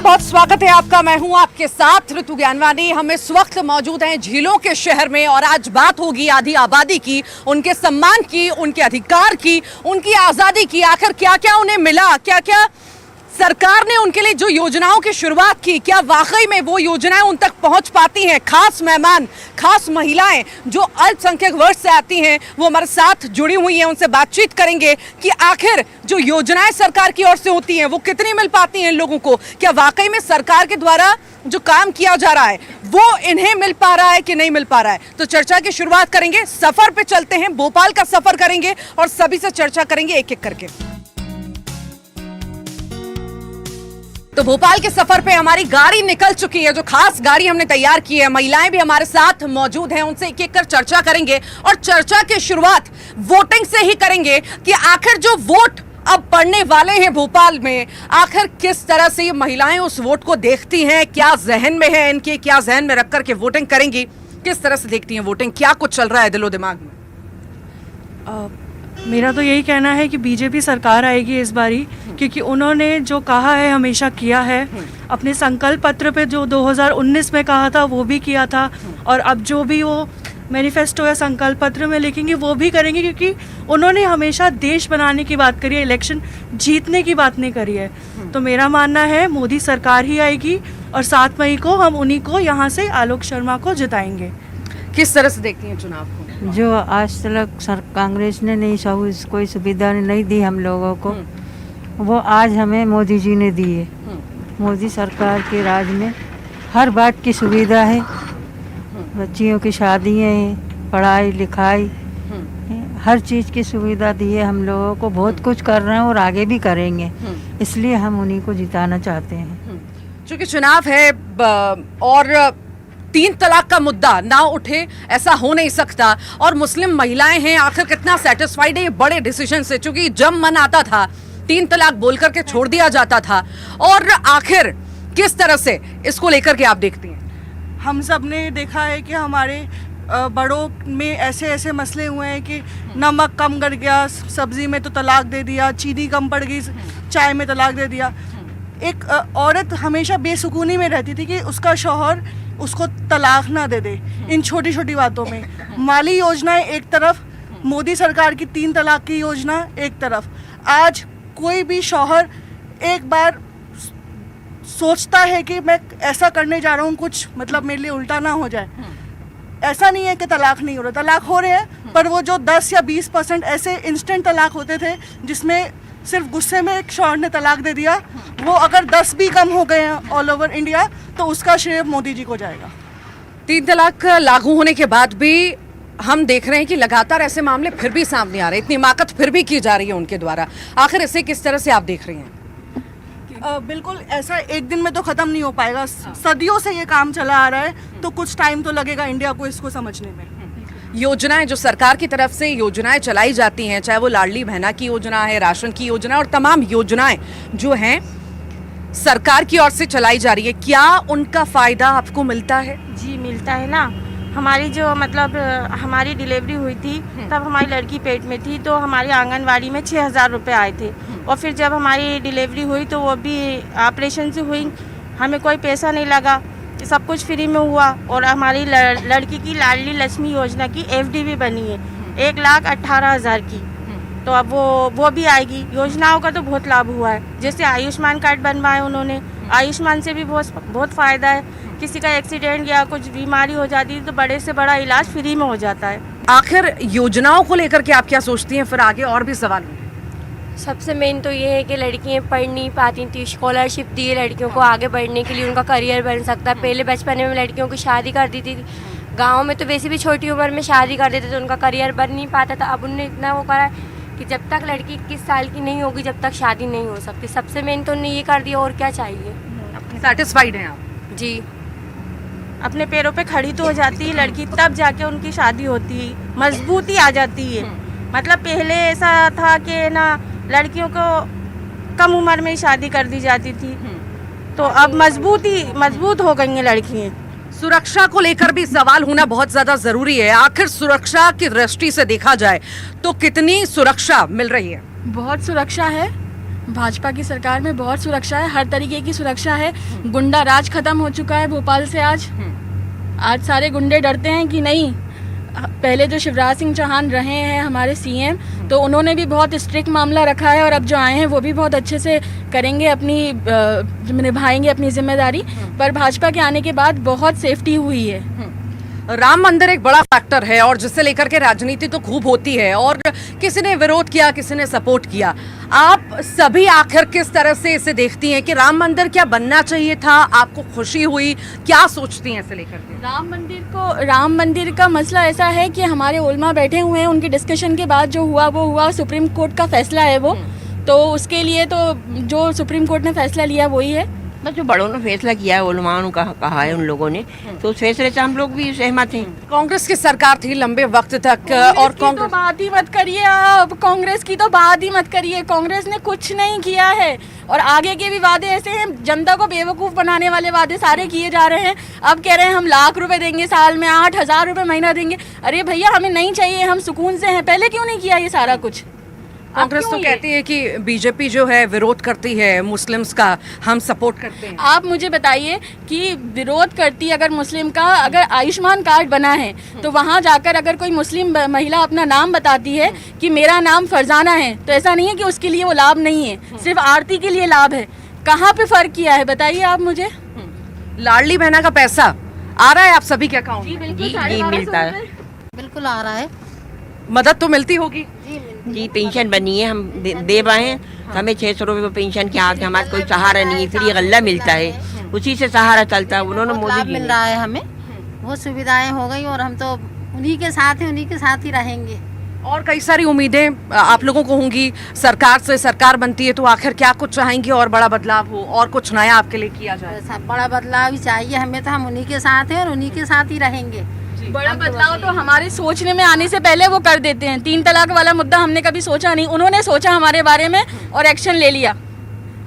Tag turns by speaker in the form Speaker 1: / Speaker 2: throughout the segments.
Speaker 1: बहुत स्वागत है आपका। मैं हूं आपके साथ ऋतु ज्ञानवानी। हम इस वक्त मौजूद हैं झीलों के शहर में और आज बात होगी आधी आबादी की, उनके सम्मान की, उनके अधिकार की, उनकी आजादी की। आखिर क्या क्या उन्हें मिला, क्या क्या सरकार ने उनके लिए जो योजनाओं की शुरुआत की, क्या वाकई में वो योजनाएं उन तक पहुंच पाती हैं। खास मेहमान, खास महिलाएं जो अल्पसंख्यक वर्ग से आती हैं वो हमारे साथ जुड़ी हुई हैं। उनसे बातचीत करेंगे कि आखिर जो योजनाएं सरकार की ओर से होती हैं वो कितनी मिल पाती हैं इन लोगों को। क्या वाकई में सरकार के द्वारा जो काम किया जा रहा है वो इन्हें मिल पा रहा है कि नहीं मिल पा रहा है। तो चर्चा की शुरुआत करेंगे, सफर पे चलते हैं, भोपाल का सफर करेंगे और सभी से चर्चा करेंगे एक एक करके। तो भोपाल के सफर पे हमारी गाड़ी निकल चुकी है, जो खास गाड़ी हमने तैयार की है। महिलाएं भी हमारे साथ मौजूद हैं, उनसे एक एक कर चर्चा करेंगे और चर्चा की शुरुआत वोटिंग से ही करेंगे कि आखिर जो वोट अब पड़ने वाले हैं भोपाल में, आखिर किस तरह से ये महिलाएं उस वोट को देखती हैं, क्या जहन में है इनके, क्या जहन में रख कर के वोटिंग करेंगी, किस तरह से देखती हैं वोटिंग, क्या कुछ चल रहा है दिलो दिमाग में।
Speaker 2: मेरा तो यही कहना है कि बीजेपी सरकार आएगी इस बारी, क्योंकि उन्होंने जो कहा है हमेशा किया है। अपने संकल्प पत्र पे जो 2019 में कहा था वो भी किया था, और अब जो भी वो मैनिफेस्टो या संकल्प पत्र में लिखेंगे वो भी करेंगे, क्योंकि उन्होंने हमेशा देश बनाने की बात करी है, इलेक्शन जीतने की बात नहीं करी है। तो मेरा मानना है मोदी सरकार ही आएगी और 7 मई को हम उन्हीं को यहाँ से आलोक शर्मा को जिताएंगे।
Speaker 1: किस तरह से देखती हैं चुनाव को?
Speaker 3: जो आज तक कांग्रेस ने नहीं कोई सुविधा नहीं दी हम लोगों को, वो आज हमें मोदी जी ने दी है। मोदी सरकार के राज में हर बात की सुविधा है, बच्चियों की शादियाँ हैं, पढ़ाई लिखाई, हर चीज़ की सुविधा दी है हम लोगों को। बहुत कुछ कर रहे हैं और आगे भी करेंगे, इसलिए हम उन्हीं को जिताना चाहते हैं।
Speaker 1: क्योंकि चुनाव है और 3 तलाक का मुद्दा ना उठे ऐसा हो नहीं सकता, और मुस्लिम महिलाएं हैं, आखिर कितना सेटिस्फाइड है ये बड़े डिसीजन से। क्योंकि जब मन आता था 3 तलाक बोल करके छोड़ दिया जाता था, और आखिर किस तरह से इसको लेकर के आप देखती हैं?
Speaker 2: हम सब ने देखा है कि हमारे बड़ों में ऐसे ऐसे मसले हुए हैं कि नमक कम कर गया सब्जी में तो तलाक दे दिया, चीनी कम पड़ गई चाय में तलाक दे दिया। एक औरत हमेशा बेसुकूनी में रहती थी कि उसका शौहर उसको तलाक ना दे दे इन छोटी छोटी बातों में। माली योजनाएं एक तरफ, मोदी सरकार की 3 तलाक की योजना एक तरफ। आज कोई भी शौहर एक बार सोचता है कि मैं ऐसा करने जा रहा हूँ, कुछ मतलब मेरे लिए उल्टा ना हो जाए। ऐसा नहीं है कि तलाक नहीं हो रहा, तलाक हो रहे हैं, पर वो जो 10 या 20% ऐसे इंस्टेंट तलाक होते थे जिसमें सिर्फ गुस्से में एक शौहर ने तलाक दे दिया, वो अगर 10 भी कम हो गए हैं ऑल ओवर इंडिया तो उसका श्रेय मोदी जी को जाएगा।
Speaker 1: 3 तलाक लागू होने के बाद भी हम देख रहे हैं कि लगातार ऐसे मामले फिर भी सामने आ रहे हैं, इतनी हिमाकत फिर भी की जा रही है उनके द्वारा। आखिर इसे किस तरह से आप देख रही हैं?
Speaker 2: बिल्कुल, ऐसा एक दिन में तो ख़त्म नहीं हो पाएगा। सदियों से ये काम चला आ रहा है, तो कुछ टाइम तो लगेगा इंडिया को इसको समझने में।
Speaker 1: योजनाएं जो सरकार की तरफ से योजनाएं चलाई जाती हैं, चाहे वो लाडली बहना की योजना है, राशन की योजना और तमाम योजनाएं जो हैं सरकार की ओर से चलाई जा रही है, क्या उनका फायदा आपको मिलता है?
Speaker 4: जी मिलता है ना। हमारी जो मतलब हमारी डिलीवरी हुई थी तब हमारी लड़की पेट में थी, तो हमारी आंगनवाड़ी में 6000 रुपये आए थे। और फिर जब हमारी डिलीवरी हुई तो वो भी ऑपरेशन से हुई, हमें कोई पैसा नहीं लगा, सब कुछ फ्री में हुआ। और हमारी लड़की की लाडली लक्ष्मी योजना की FD भी बनी है 1,18,000 की, तो अब वो भी आएगी। योजनाओं का तो बहुत लाभ हुआ है, जैसे आयुष्मान कार्ड बनवाए उन्होंने, आयुष्मान से भी बहुत फ़ायदा है। किसी का एक्सीडेंट या कुछ बीमारी हो जाती है तो बड़े से बड़ा इलाज फ्री में हो जाता है।
Speaker 1: आखिर योजनाओं को लेकर के आप क्या सोचती हैं? फिर आगे और भी सवाल हैं।
Speaker 5: सबसे मेन तो ये है कि लड़कियां पढ़ नहीं पाती थी, स्कॉलरशिप दी है लड़कियों को आगे बढ़ने के लिए, उनका करियर बन सकता है। पहले बचपन में लड़कियों की शादी कर दी थी, गांव में तो वैसे भी छोटी उम्र में शादी कर देते थे, उनका करियर बन नहीं पाता था। अब उनने इतना वो करा कि जब तक लड़की 21 साल की नहीं होगी जब तक शादी नहीं हो सकती। सबसे मेन तो उन्होंने ये कर दिया, और क्या चाहिए।
Speaker 1: सेटिस्फाइड हैं आप?
Speaker 5: जी,
Speaker 4: अपने पैरों पे खड़ी तो हो जाती है लड़की, तब जाके उनकी शादी होती है, मजबूती आ जाती है। मतलब पहले ऐसा था कि ना लड़कियों को कम उम्र में शादी कर दी जाती थी, तो अब मजबूत हो गई हैं लड़कियाँ।
Speaker 1: सुरक्षा को लेकर भी सवाल होना बहुत ज्यादा जरूरी है। आखिर सुरक्षा की दृष्टि से देखा जाए तो कितनी सुरक्षा मिल रही है?
Speaker 2: बहुत सुरक्षा है,
Speaker 6: भाजपा की सरकार में बहुत सुरक्षा है, हर तरीके की सुरक्षा है। गुंडा राज खत्म हो चुका है भोपाल से। आज सारे गुंडे डरते हैं कि नहीं। पहले जो शिवराज सिंह चौहान रहे हैं हमारे सीएम, तो उन्होंने भी बहुत स्ट्रिक्ट मामला रखा है, और अब जो आए हैं वो भी बहुत अच्छे से करेंगे, निभाएंगे अपनी जिम्मेदारी। पर भाजपा के आने के बाद बहुत सेफ्टी हुई है।
Speaker 1: राम मंदिर एक बड़ा फैक्टर है और जिससे लेकर के राजनीति तो खूब होती है, और किसी ने विरोध किया, किसी ने सपोर्ट किया। आप सभी आखिर किस तरह से इसे देखती हैं कि राम मंदिर क्या बनना चाहिए था? आपको खुशी हुई? क्या सोचती हैं इसे लेकर के?
Speaker 6: राम मंदिर का मसला ऐसा है कि हमारे उलमा बैठे हुए हैं, उनके डिस्कशन के बाद जो हुआ वो हुआ। सुप्रीम कोर्ट का फैसला है वो, तो उसके लिए तो जो सुप्रीम कोर्ट ने फैसला लिया वही है।
Speaker 7: बस जो बड़ों ने फैसला किया है, उलमाओं का कहा है उन लोगों ने, तो उस फैसले से हम लोग भी सहमत हैं।
Speaker 1: कांग्रेस की सरकार थी लंबे वक्त तक, और
Speaker 6: कांग्रेस तो बात ही मत करिए आप, कांग्रेस की तो बात ही मत करिए। कांग्रेस ने कुछ नहीं किया है, और आगे के भी वादे ऐसे हैं, जनता को बेवकूफ बनाने वाले वादे सारे किए जा रहे हैं। अब कह रहे हैं हम लाख रुपए देंगे साल में, 8,000 रुपए महीना देंगे। अरे भैया हमें नहीं चाहिए, हम सुकून से हैं। पहले क्यों नहीं किया ये सारा कुछ?
Speaker 1: कांग्रेस तो कहती है कि बीजेपी जो है विरोध करती है मुस्लिम्स का, हम सपोर्ट करते हैं।
Speaker 6: आप मुझे बताइए कि विरोध करती अगर मुस्लिम का, अगर आयुष्मान कार्ड बना है तो वहाँ जाकर अगर कोई मुस्लिम महिला अपना नाम बताती है कि मेरा नाम फरजाना है, तो ऐसा नहीं है कि उसके लिए वो लाभ नहीं है, सिर्फ आरती के लिए लाभ है। कहाँ पे फर्क किया है बताइए आप मुझे।
Speaker 1: लाडली बहना का पैसा आ रहा है आप सभी के अकाउंट में?
Speaker 7: जी मिलता है,
Speaker 8: बिल्कुल आ रहा है।
Speaker 1: मदद तो मिलती होगी
Speaker 7: जी। पेंशन बनी है, हम दे रहे हैं, हमें 600 रुपये पेंशन के हाथ, हमारे कोई सहारा नहीं है, फ्री गल्ला मिलता है, उसी से सहारा चलता है। उन्होंने मोदी जी
Speaker 8: मिल रहा है हमें, वो सुविधाएं हो गई, और हम तो उन्हीं के साथ हैं, उन्हीं के साथ ही रहेंगे।
Speaker 1: और कई सारी उम्मीदें आप लोगों को होंगी सरकार से। सरकार बनती है तो आखिर क्या कुछ चाहेंगी? और बड़ा बदलाव हो, और कुछ नया आपके लिए किया जाए?
Speaker 8: सब बड़ा बदलाव ही चाहिए हमें, तो हम उन्हीं के साथ हैं और उन्हीं के साथ ही रहेंगे।
Speaker 6: बड़ा बदलाव तो हमारे सोचने में आने से पहले वो कर देते हैं। 3 तलाक वाला मुद्दा हमने कभी सोचा नहीं, उन्होंने सोचा हमारे बारे में और एक्शन ले लिया।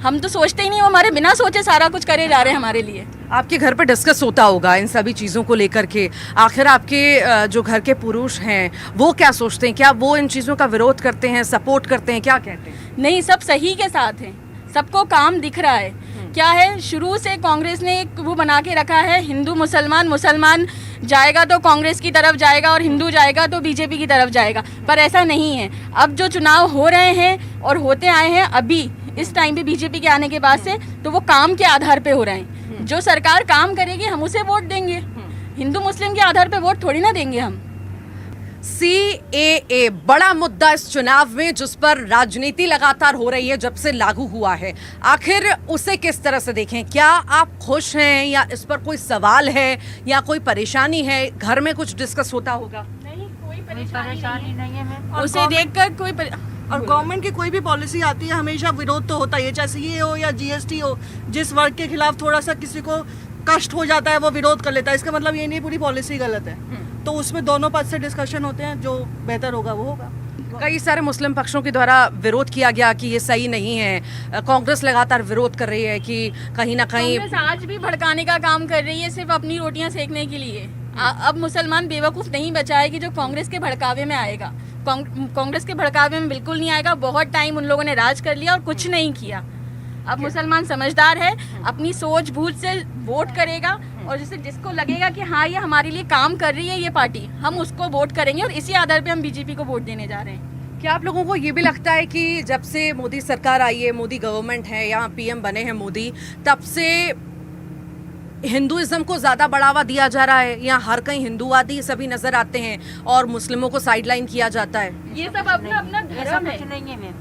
Speaker 6: हम तो सोचते ही नहीं, वो हमारे बिना सोचे सारा कुछ करे जा रहे हैं हमारे लिए।
Speaker 1: आपके घर पे डिस्कस होता होगा इन सभी चीज़ों को लेकर के। आखिर आपके जो घर के पुरुष हैं वो क्या सोचते हैं? क्या वो इन चीज़ों का विरोध करते हैं, सपोर्ट करते हैं, क्या कहते हैं?
Speaker 6: नहीं, सब सही के साथ हैं, सबको काम दिख रहा है। क्या है, शुरू से कांग्रेस ने एक वो बना के रखा है, हिंदू मुसलमान, मुसलमान जाएगा तो कांग्रेस की तरफ जाएगा और हिंदू जाएगा तो बीजेपी की तरफ जाएगा। पर ऐसा नहीं है। अब जो चुनाव हो रहे हैं और होते आए हैं अभी इस टाइम पे बीजेपी के आने के बाद से, तो वो काम के आधार पे हो रहे हैं। जो सरकार काम करेगी हम उसे वोट देंगे, हिंदू मुस्लिम के आधार पे वोट थोड़ी ना देंगे हम।
Speaker 1: CAA बड़ा मुद्दा इस चुनाव में, जिस पर राजनीति लगातार हो रही है जब से लागू हुआ है। आखिर उसे किस तरह से देखें? क्या आप खुश हैं, या इस पर कोई सवाल है, या कोई परेशानी है? घर में कुछ डिस्कस होता होगा?
Speaker 6: नहीं, कोई परेशानी
Speaker 8: नहीं है।
Speaker 6: उसे देखकर कोई
Speaker 2: और गवर्नमेंट की कोई भी पॉलिसी आती है हमेशा विरोध तो होता ही है, चाहे CAA हो या GST हो। जिस वर्ग के खिलाफ थोड़ा सा किसी को कष्ट हो जाता है वो विरोध कर लेता है, इसका मतलब ये नहीं पूरी पॉलिसी गलत है। तो उसमें दोनों पक्ष से डिस्कशन होते हैं, जो बेहतर होगा वो होगा।
Speaker 1: कई सारे मुस्लिम पक्षों के द्वारा विरोध किया गया कि ये सही नहीं है। कांग्रेस लगातार विरोध कर रही है कि कहीं ना कहीं
Speaker 6: कांग्रेस आज भी भड़काने का काम कर रही है, सिर्फ अपनी रोटियां सेकने के लिए। अब मुसलमान बेवकूफ़ नहीं बचा है कि जो कांग्रेस के भड़कावे में आएगा। कांग्रेस के भड़कावे में बिल्कुल नहीं आएगा। बहुत टाइम उन लोगों ने राज कर लिया और कुछ नहीं किया। अब मुसलमान समझदार है, अपनी सोच बूझ से वोट करेगा, और जिसको लगेगा कि हाँ ये हमारे लिए काम कर रही है ये पार्टी, हम उसको वोट करेंगे, और इसी आधार पे हम बीजेपी को वोट देने जा रहे हैं।
Speaker 1: क्या आप लोगों को ये भी लगता है कि जब से मोदी सरकार आई है, मोदी गवर्नमेंट है, यहाँ PM बने हैं मोदी, तब से हिंदुइज्म को ज़्यादा बढ़ावा दिया जा रहा है? यहाँ हर कहीं हिंदूवादी सभी नज़र आते हैं और मुस्लिमों को साइडलाइन किया जाता है?
Speaker 6: ये सब अपना अपना धर्म है।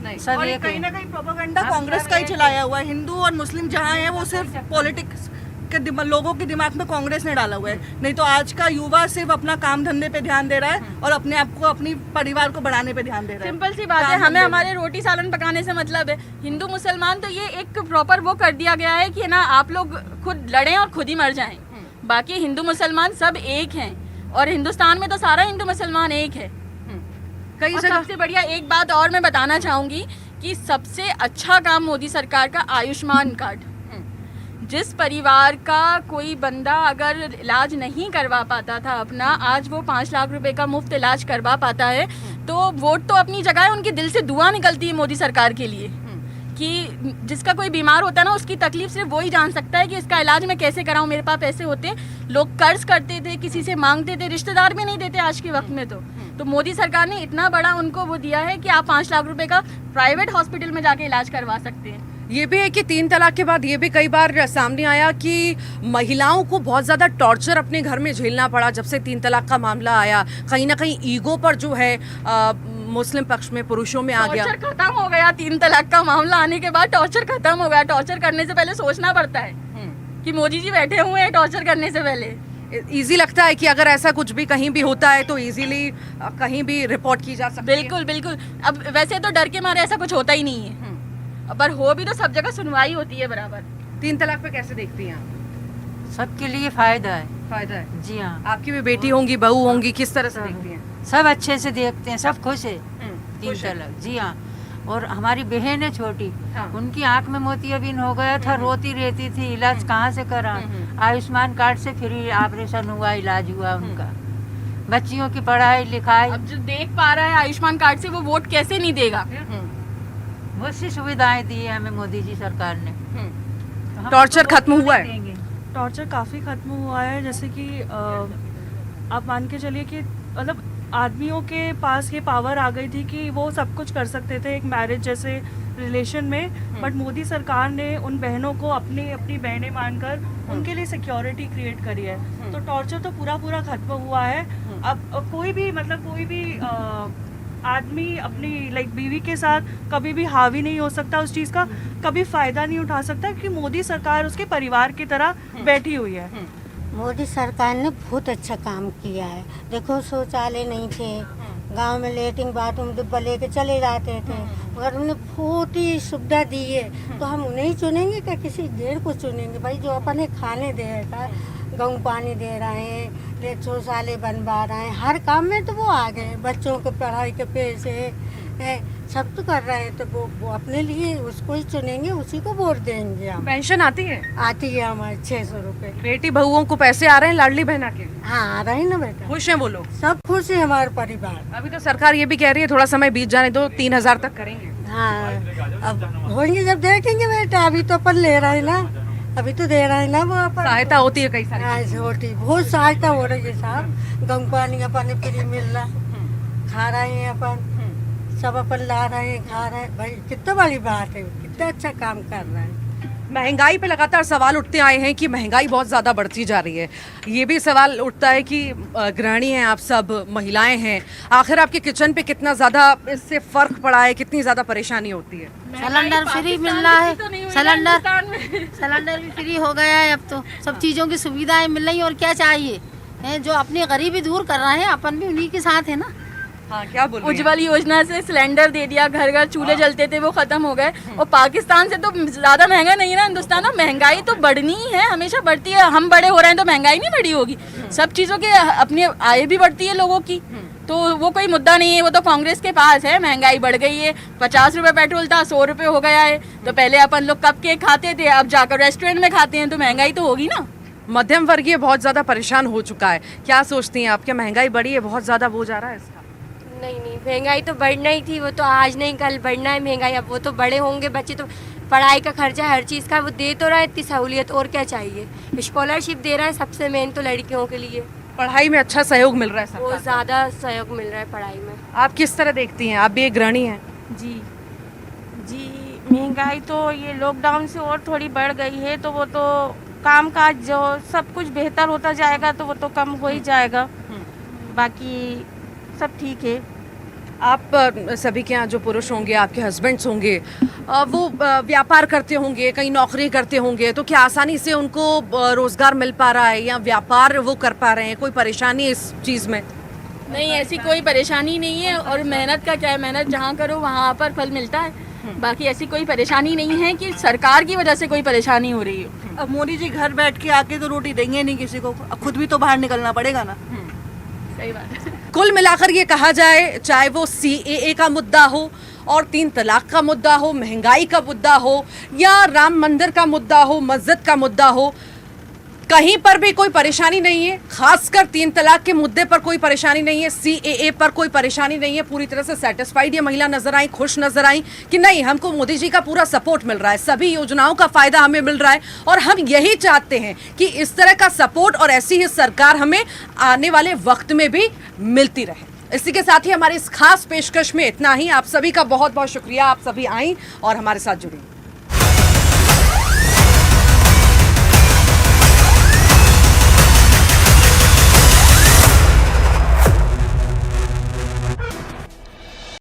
Speaker 2: और कहीं ना कहीं प्रोपेगेंडा कांग्रेस का ही चलाया हुआ है। हिंदू और मुस्लिम जहाँ है वो सिर्फ पॉलिटिक्स के लोगों के दिमाग में कांग्रेस ने डाला हुआ है। नहीं तो आज का युवा सिर्फ अपना काम धंधे पे ध्यान दे रहा है और अपने आप को, अपनी परिवार को बढ़ाने पे ध्यान दे रहा है।
Speaker 6: सिंपल सी बात है, हमें हमारे रोटी सालन पकाने से मतलब है। हिंदू मुसलमान तो ये एक प्रॉपर वो कर दिया गया है कि ना आप लोग खुद लड़ें और खुद ही मर जाएं। बाकी हिंदू मुसलमान सब एक हैं, और हिंदुस्तान में तो सारा हिंदू मुसलमान एक है।
Speaker 1: कई
Speaker 6: और
Speaker 1: जगह
Speaker 6: सबसे बढ़िया एक बात और मैं बताना चाहूँगी कि सबसे अच्छा काम मोदी सरकार का आयुष्मान कार्ड। जिस परिवार का कोई बंदा अगर इलाज नहीं करवा पाता था अपना, आज वो 5 लाख रुपए का मुफ्त इलाज करवा पाता है। तो वोट तो अपनी जगह है, उनके दिल से दुआ निकलती है मोदी सरकार के लिए कि जिसका कोई बीमार होता है ना, उसकी तकलीफ सिर्फ वही जान सकता है कि इसका इलाज मैं कैसे कराऊं, मेरे पास पैसे होते। लोग कर्ज करते थे, किसी से मांगते थे, रिश्तेदार भी नहीं देते आज के वक्त में। तो मोदी सरकार ने इतना बड़ा उनको वो दिया है कि आप 5 लाख रुपए का प्राइवेट हॉस्पिटल में जाके इलाज करवा सकते हैं।
Speaker 1: ये भी है कि 3 तलाक के बाद ये भी कई बार सामने आया कि महिलाओं को बहुत ज़्यादा टॉर्चर अपने घर में झेलना पड़ा जब से 3 तलाक का मामला आया। कहीं ना कहीं ईगो पर जो है मुस्लिम पक्ष में, पुरुषों में आ गया।
Speaker 6: टॉर्चर खत्म हो गया 3 तलाक का मामला आने के बाद, टॉर्चर खत्म हो गया। टॉर्चर करने से पहले सोचना पड़ता है कि मोदी जी बैठे हुए हैं टॉर्चर करने से पहले।
Speaker 1: इजी लगता है कि अगर ऐसा कुछ भी कहीं भी होता है तो इजीली कहीं भी रिपोर्ट की जा सकती है।
Speaker 6: बिल्कुल बिल्कुल। अब वैसे तो डर के मारे ऐसा कुछ होता ही नहीं है, पर हो भी तो सब जगह सुनवाई होती है बराबर।
Speaker 1: 3 तलाक पे कैसे देखती हैं आप?
Speaker 3: सबके लिए फायदा है।
Speaker 1: फायदा है।
Speaker 3: जी हाँ,
Speaker 1: आपकी भी बेटी होंगी, बहू होंगी, किस तरह से देखती हैं?
Speaker 3: सब अच्छे से देखते हैं, सब खुश है 3
Speaker 1: खुश है।
Speaker 3: तलाक। जी हाँ, और हमारी बहन है छोटी,
Speaker 1: हाँ।
Speaker 3: उनकी आंख में मोतियाबिंद हो गया था, रोती रहती थी, इलाज कहाँ से करा। आयुष्मान कार्ड से फ्री ऑपरेशन हुआ, इलाज हुआ उनका। बच्चियों की पढ़ाई लिखाई,
Speaker 6: अब जो देख पा रहा है आयुष्मान कार्ड से, वो वोट कैसे नहीं देगा?
Speaker 3: बहुत सी सुविधाएं दी है हमें मोदी जी सरकार ने। तो हम
Speaker 1: टॉर्चर
Speaker 3: उनको
Speaker 1: खत्म
Speaker 3: वोट
Speaker 1: हुआ
Speaker 3: नहीं
Speaker 1: है?
Speaker 3: देंगे।
Speaker 2: टॉर्चर काफ़ी ख़त्म हुआ है। जैसे कि आप मान के चलिए कि मतलब आदमियों के पास ये पावर आ गई थी कि वो सब कुछ कर सकते थे एक मैरिज जैसे रिलेशन में, बट मोदी सरकार ने उन बहनों को अपनी अपनी बहनें मानकर उनके लिए सिक्योरिटी क्रिएट करी है। तो टॉर्चर तो पूरा खत्म हुआ है। अब कोई भी मतलब कोई भी आदमी अपनी लाइक बीवी के साथ कभी भी हावी नहीं हो सकता, उस चीज़ का कभी फ़ायदा नहीं उठा सकता, क्योंकि मोदी सरकार उसके परिवार की तरह बैठी हुई है।
Speaker 9: मोदी सरकार ने बहुत अच्छा काम किया है। देखो शौचालय नहीं थे, गांव में लेटरिन बाथरूम डिब्बा लेके चले जाते थे, मगर उन्होंने बहुत ही सुविधा दी है। तो हम उन्हें ही चुनेंगे क्या किसी गैर को चुनेंगे? भाई जो अपने खाने देगा, गेहूँ पानी दे रहे हैं, शौचालय बनवा रहे हैं, हर काम में तो वो आ गए। बच्चों के पढ़ाई के पैसे सब तो कर रहे हैं, तो वो अपने लिए उसको ही चुनेंगे, उसी को वोट देंगे हम।
Speaker 1: पेंशन आती है?
Speaker 9: आती है हमारे 600 रुपये।
Speaker 1: बेटी बहुओं को पैसे आ रहे हैं लाडली बहना के?
Speaker 9: हाँ आ रहे हैं ना बेटा,
Speaker 1: खुश हैं वो लोग?
Speaker 9: सब खुश है हमारे परिवार।
Speaker 1: अभी तो सरकार ये भी कह रही है थोड़ा समय बीत जाने दो, 3000 तक करेंगे।
Speaker 9: हाँ अब होंगे जब देखेंगे बेटा, अभी तो अपन ले रहे हैं ना, अभी तो दे रहे हैं ना वो अपन।
Speaker 1: सहायता होती है कई सारी।
Speaker 9: हाँ, होती बहुत सहायता हो रही है साहब। गेहूँ पानी अपन फ्री मिल रहा, खा रहे हैं अपन, सब अपन ला रहे हैं, खा रहे हैं। भाई कितना बड़ी बात है, कितना अच्छा काम कर रहे हैं।
Speaker 1: महंगाई पे लगातार सवाल उठते आए हैं कि महंगाई बहुत ज़्यादा बढ़ती जा रही है। ये भी सवाल उठता है कि गृहिणी हैं आप सब, महिलाएं हैं, आखिर आपके किचन पे कितना ज़्यादा इससे फ़र्क पड़ा है, कितनी ज़्यादा परेशानी होती है?
Speaker 8: सिलेंडर फ्री मिल रहा है, सिलेंडर भी फ्री हो गया है। अब तो सब चीज़ों की सुविधाएं मिल रही हैं, और क्या चाहिए है? जो अपनी गरीबी दूर कर रहे हैं, अपन भी उन्हीं के साथ है ना।
Speaker 1: हाँ, क्या बोल रही हैं?
Speaker 6: उज्ज्वल योजना से सिलेंडर दे दिया, घर घर चूल्हे जलते थे वो खत्म हो गए। और पाकिस्तान से तो ज्यादा महंगा नहीं है ना हिंदुस्तान। और महंगाई तो बढ़नी ही है, हमेशा बढ़ती है। हम बड़े हो रहे हैं तो महंगाई नहीं बढ़ी होगी? सब चीजों की अपनी आय भी बढ़ती है लोगों की, तो वो कोई मुद्दा नहीं है। वो तो कांग्रेस के पास है। महंगाई बढ़ गई है, 50 रुपए पेट्रोल था 100 रुपए हो गया है। तो पहले अपन लोग कप केक खाते थे, अब जाकर रेस्टोरेंट में खाते हैं, तो महंगाई तो होगी ना।
Speaker 1: मध्यम वर्गीय बहुत ज़्यादा परेशान हो चुका है। क्या सोचती हैं आप, क्या महंगाई बढ़ी है, बहुत ज़्यादा वो जा रहा है इसका?
Speaker 5: नहीं, महंगाई तो बढ़ना ही थी, वो तो आज नहीं कल बढ़ना है महंगाई। अब वो तो बड़े होंगे बच्चे, तो पढ़ाई का खर्चा हर चीज़ का वो दे तो रहा है, इतनी सहूलियत, और क्या चाहिए? स्कॉलरशिप दे रहा है सबसे मेन तो लड़कियों के लिए,
Speaker 1: पढ़ाई में अच्छा सहयोग मिल रहा है सरकार
Speaker 5: बहुत ज़्यादा सहयोग मिल रहा है पढ़ाई में।
Speaker 1: आप किस तरह देखती हैं? आप भी एक गृहिणी हैं।
Speaker 4: जी महंगाई तो ये लॉकडाउन से और थोड़ी बढ़ गई है, तो वो तो काम काज जो सब कुछ बेहतर होता जाएगा तो वो तो कम हो ही जाएगा, बाकी सब ठीक है।
Speaker 1: आप सभी के यहाँ जो पुरुष होंगे, आपके हस्बैंड्स होंगे, वो व्यापार करते होंगे, कहीं नौकरी करते होंगे, तो क्या आसानी से उनको रोजगार मिल पा रहा है या व्यापार वो कर पा रहे हैं? कोई परेशानी इस चीज़ में?
Speaker 6: नहीं, ऐसी कोई परेशानी नहीं है। और मेहनत का क्या है, मेहनत जहाँ करो वहाँ पर फल मिलता है। बाकी ऐसी कोई परेशानी नहीं है कि सरकार की वजह से कोई परेशानी हो रही है।
Speaker 2: अब मोदी जी घर बैठ के आके तो रोटी देंगे नहीं किसी को, अब खुद भी तो बाहर निकलना पड़ेगा ना।
Speaker 6: सही बात है।
Speaker 1: कुल मिलाकर ये कहा जाए, चाहे वो CAA का मुद्दा हो और 3 तलाक का मुद्दा हो, महंगाई का मुद्दा हो, या राम मंदिर का मुद्दा हो, मस्जिद का मुद्दा हो, कहीं पर भी कोई परेशानी नहीं है, खासकर 3 तलाक के मुद्दे पर कोई परेशानी नहीं है, CAA पर कोई परेशानी नहीं है। पूरी तरह से सेटिस्फाइड ये महिला नजर आई, खुश नजर आई कि नहीं, हमको मोदी जी का पूरा सपोर्ट मिल रहा है, सभी योजनाओं का फायदा हमें मिल रहा है और हम यही चाहते हैं कि इस तरह का सपोर्ट और ऐसी ही सरकार हमें आने वाले वक्त में भी मिलती रहे। इसी के साथ ही हमारी इस खास पेशकश में इतना ही। आप सभी का बहुत बहुत शुक्रिया, आप सभी आई और हमारे साथ जुड़ी।